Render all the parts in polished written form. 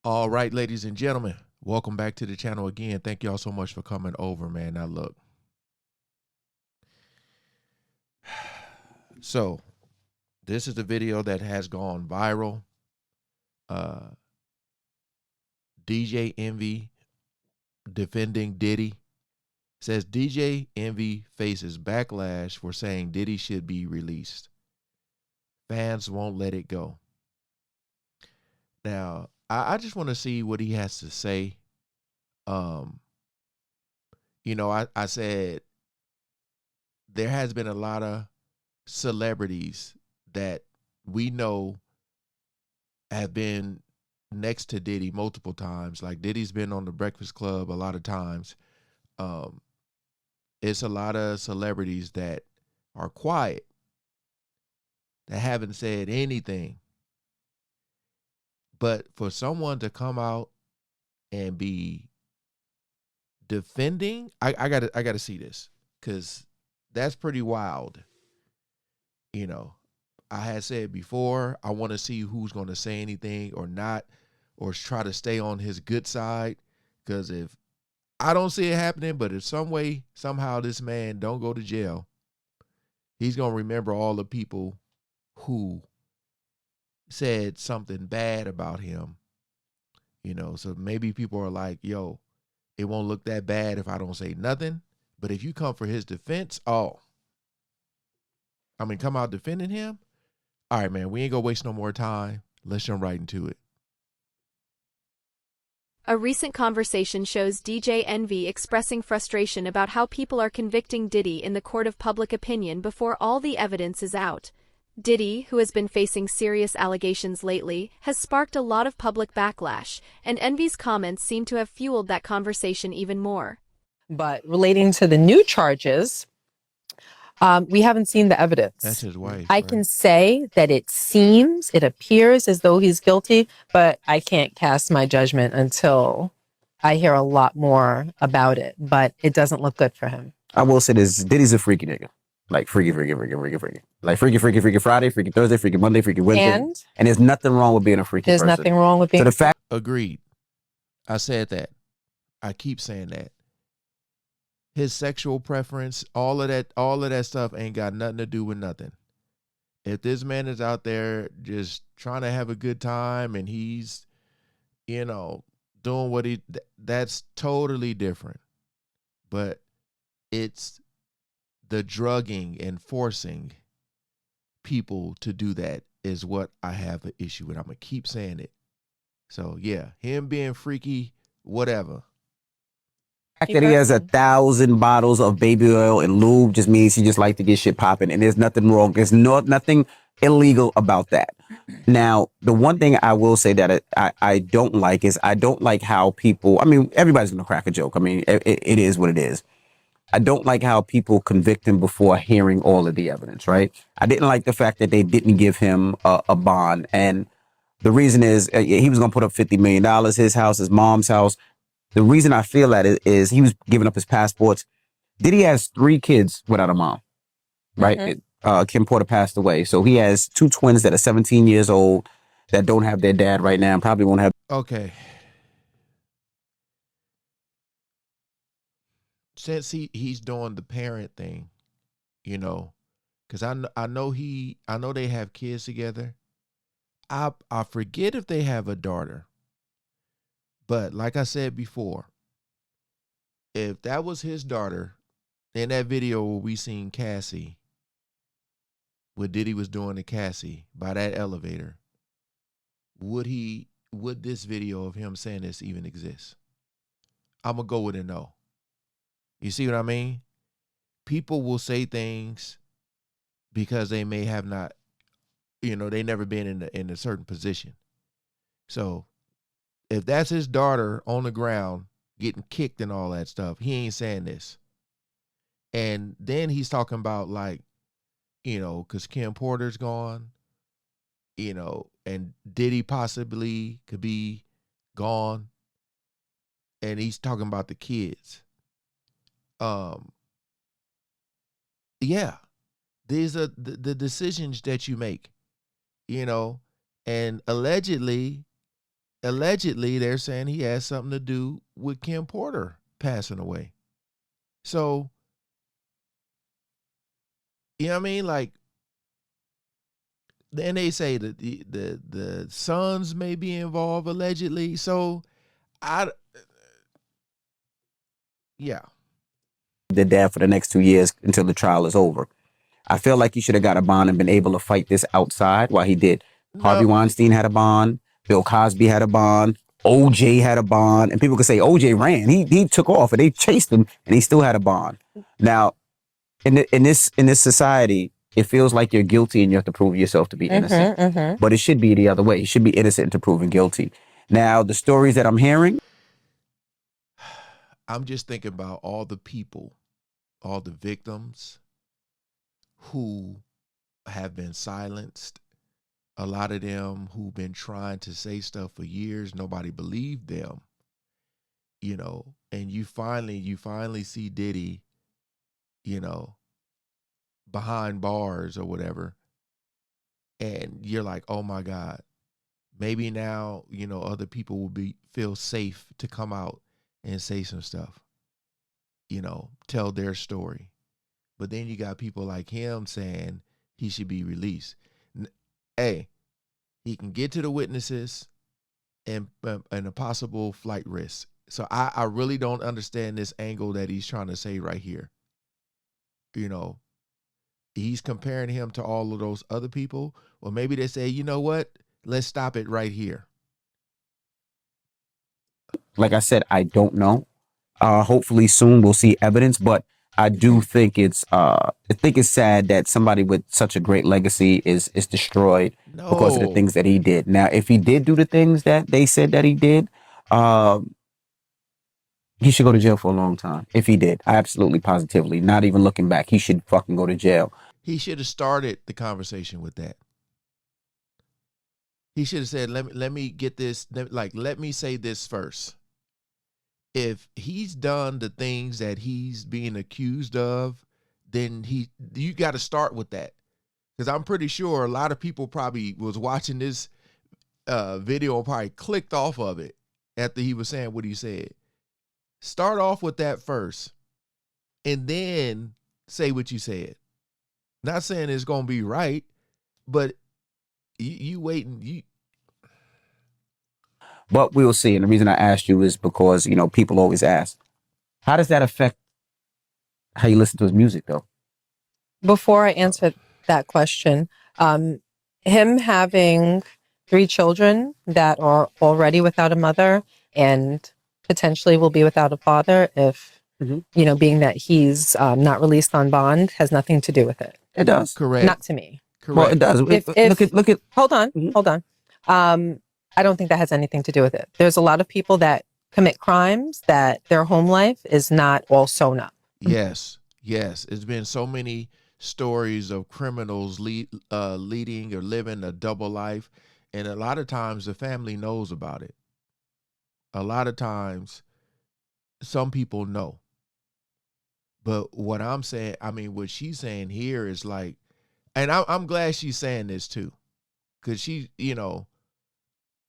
All right, ladies and gentlemen, welcome back to the channel again. Thank y'all so much for coming over, man. Now look, so this is the video that has gone viral. Uh, DJ Envy defending Diddy says DJ Envy faces backlash for saying Diddy should be released. Fans won't let it go. Now, I just want to see what he has to say. Um, I said there has been a lot of celebrities that we know have been next to Diddy multiple times. Like Diddy's been on the Breakfast Club a lot of times. Um, it's a lot of celebrities that are quiet, that haven't said anything. But for someone to come out and be defending, I gotta see this because that's pretty wild. You know, I had said before, I want to see who's going to say anything or not, or try to stay on his good side. Because if I don't see it happening, but if some way, somehow this man don't go to jail, he's going to remember all the people who said something bad about him. So maybe people are like, yo, it won't look that bad if I don't say nothing. But if you come for his defense, come out defending him. All right, man, we ain't gonna waste no more time. Let's jump right into it. A recent conversation shows DJ Envy expressing frustration about how people are convicting Diddy in the court of public opinion before all the evidence is out. Diddy, who has been facing serious allegations lately, has sparked a lot of public backlash, and Envy's comments seem to have fueled that conversation even more. But relating to the new charges, we haven't seen the That's evidence. his wife, I right? can say that it appears as though he's guilty, but I can't cast my judgment until I hear a lot more about it. But it doesn't look good for him. I will say this: Diddy's a freaky nigga, like freaky, like freaky Friday, freaky Thursday, freaky Monday, freaky Wednesday, and there's nothing wrong with being a freaky There's person. nothing wrong with being. So the fact Agreed. I said that. I keep saying that. His sexual preference, all of that stuff ain't got nothing to do with nothing. If this man is out there just trying to have a good time and he's, doing what that's totally different. But it's the drugging and forcing people to do that is what I have an issue with. I'm gonna keep saying it. So yeah, him being freaky, whatever. that he has 1,000 bottles of baby oil and lube just means he just like to get shit popping, and there's nothing wrong. There's nothing illegal about that. Now, the one thing I will say that I don't like is I don't like how people. I mean, everybody's gonna crack a joke. I mean, it is what it is. I don't like how people convict him before hearing all of the evidence, right? I didn't like the fact that they didn't give him a bond. And the reason is he was going to put up $50 million, his house, his mom's house. The reason I feel that is he was giving up his passports. Diddy has 3 kids without a mom, right? Mm-hmm. Kim Porter passed away. So he has 2 twins that are 17 years old that don't have their dad right now and probably won't have. Okay. Since he's doing the parent thing, because I know they have kids together. I forget if they have a daughter, but like I said before, if that was his daughter, in that video where we seen Cassie, what Diddy was doing to Cassie by that elevator, would this video of him saying this even exist? I'm gonna go with a no. You see what I mean? People will say things because they may have not, they never been in a certain position. So if that's his daughter on the ground getting kicked and all that stuff, he ain't saying this. And then he's talking about like, because Kim Porter's gone, and Diddy possibly could be gone. And he's talking about the kids. Yeah, these are the decisions that you make, and allegedly allegedly they're saying he has something to do with Kim Porter passing away. So, you know what I mean? Like, then they say that the sons may be involved allegedly. So, yeah. The dad for the next 2 years until the trial is over. I feel like he should have got a bond and been able to fight this outside while he did. Harvey No, Weinstein had a bond. Bill Cosby had a bond. OJ had a bond. And people could say OJ ran. He took off and they chased him and he still had a bond. Now, in this society, it feels like you're guilty and you have to prove yourself to be innocent. But it should be the other way. You should be innocent to proven guilty. Now, the stories that I'm hearing, I'm just thinking about all the people, all the victims who have been silenced. A lot of them who've been trying to say stuff for years, nobody believed them, you know. And you finally see Diddy, you know, behind bars or whatever, and you're like, oh my God, maybe now, you know, other people will feel safe to come out and say some stuff, you know, tell their story. But then you got people like him saying he should be released. Hey, he can get to the witnesses and a possible flight risk. So I really don't understand this angle that he's trying to say right here. You know, he's comparing him to all of those other people. Well, maybe they say, you know what? Let's stop it right here. like I said, I don't know. Hopefully soon we'll see evidence, but I do think it's sad that somebody with such a great legacy is destroyed because of the No, things that he did. Now, if he did do the things that they said that he did, he should go to jail for a long time. If he did, I absolutely positively, not even looking back, he should fucking go to jail. he should have started the conversation with that. He should have said, let me get this, let me say this first. If he's done the things that he's being accused of, then you got to start with that. Because I'm pretty sure a lot of people probably was watching this video and probably clicked off of it after he was saying what he said. Start off with that first and then say what you said. Not saying it's going to be right, but you waiting. But we'll see. And the reason I asked you is because, you know, people always ask, how does that affect how you listen to his music, though? Before I answer that question, him having 3 children that are already without a mother and potentially will be without a father if, you know, being that he's not released on bond has nothing to do with it. It does. Correct. Not to me. Correct. Well, it does. Look at. Hold on. I don't think that has anything to do with it. There's a lot of people that commit crimes that their home life is not all sewn up. Yes. It's been so many stories of criminals leading or living a double life. And a lot of times the family knows about it. A lot of times some people know. But what I'm saying, I mean, what she's saying here is like, and I'm glad she's saying this too. Because she, you know,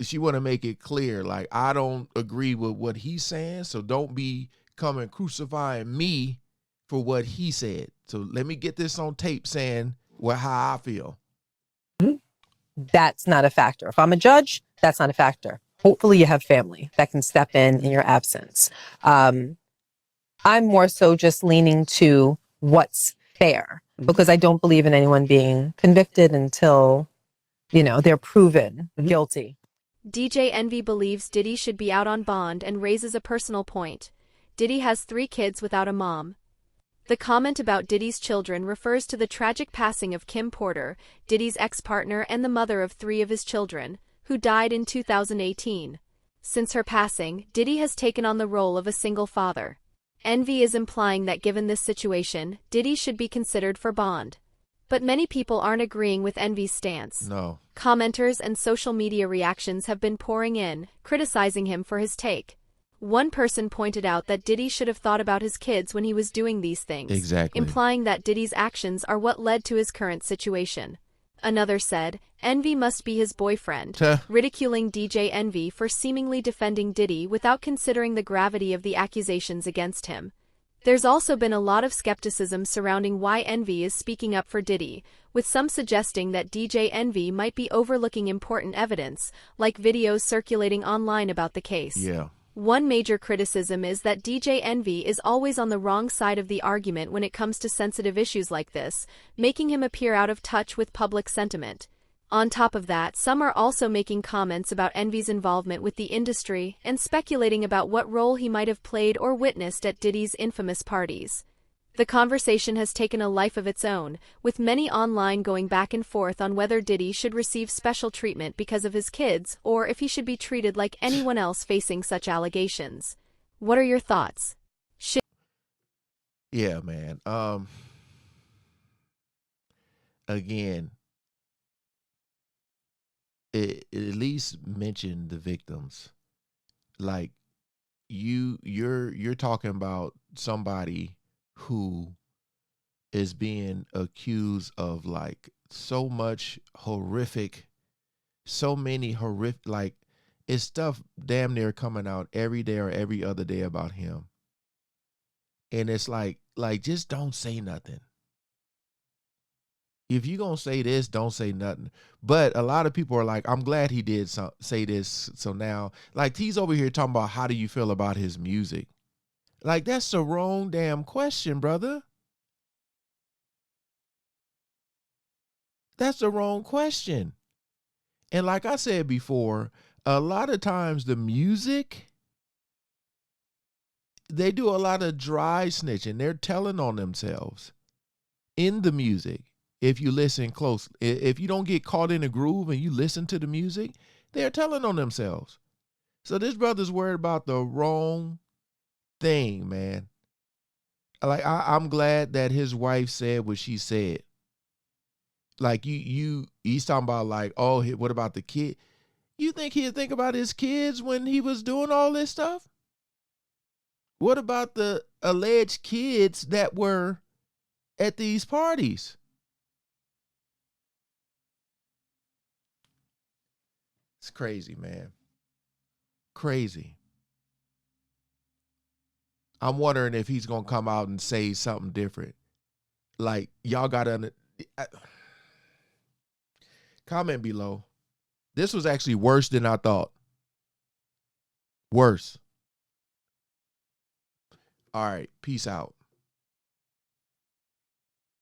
she want to make it clear, like, I don't agree with what he's saying, so don't be coming crucifying me for what he said. So let me get this on tape saying how I feel. That's not a factor. If I'm a judge, that's not a factor. Hopefully you have family that can step in your absence. I'm more so just leaning to what's fair because I don't believe in anyone being convicted until, you know, they're proven guilty. DJ Envy believes Diddy should be out on bond and raises a personal point. Diddy has 3 kids without a mom. The comment about Diddy's children refers to the tragic passing of Kim Porter, Diddy's ex-partner and the mother of 3 of his children, who died in 2018. Since her passing, Diddy has taken on the role of a single father. Envy is implying that given this situation, Diddy should be considered for bond. But many people aren't agreeing with Envy's stance. No. Commenters and social media reactions have been pouring in, criticizing him for his take. One person pointed out that Diddy should have thought about his kids when he was doing these things, Exactly. implying that Diddy's actions are what led to his current situation. Another said, Envy must be his boyfriend, Tuh. ridiculing DJ Envy for seemingly defending Diddy without considering the gravity of the accusations against him. There's also been a lot of skepticism surrounding why Envy is speaking up for Diddy, with some suggesting that DJ Envy might be overlooking important evidence, like videos circulating online about the case. Yeah. One major criticism is that DJ Envy is always on the wrong side of the argument when it comes to sensitive issues like this, making him appear out of touch with public sentiment. On top of that, some are also making comments about Envy's involvement with the industry and speculating about what role he might have played or witnessed at Diddy's infamous parties. The conversation has taken a life of its own, with many online going back and forth on whether Diddy should receive special treatment because of his kids or if he should be treated like anyone else facing such allegations. What are your thoughts? Yeah, man. Again, at least mention the victims. Like you're talking about somebody who is being accused of like so many horrific, like it's stuff damn near coming out every day or every other day about him. And it's like just don't say nothing. If you're going to say this, don't say nothing. But a lot of people are like, I'm glad he did say this. So now, like, he's over here talking about how do you feel about his music? Like, that's the wrong damn question, brother. That's the wrong question. And like I said before, a lot of times the music, they do a lot of dry snitching. They're telling on themselves in the music. If you listen closely, if you don't get caught in a groove and you listen to the music, they're telling on themselves. So this brother's worried about the wrong thing, man. Like I'm glad that his wife said what she said. Like he's talking about like, oh, what about the kid? You think he'd think about his kids when he was doing all this stuff? What about the alleged kids that were at these parties? It's crazy, man. Crazy. I'm wondering if he's going to come out and say something different. Like, y'all got to comment below. This was actually worse than I thought. Worse. All right. Peace out.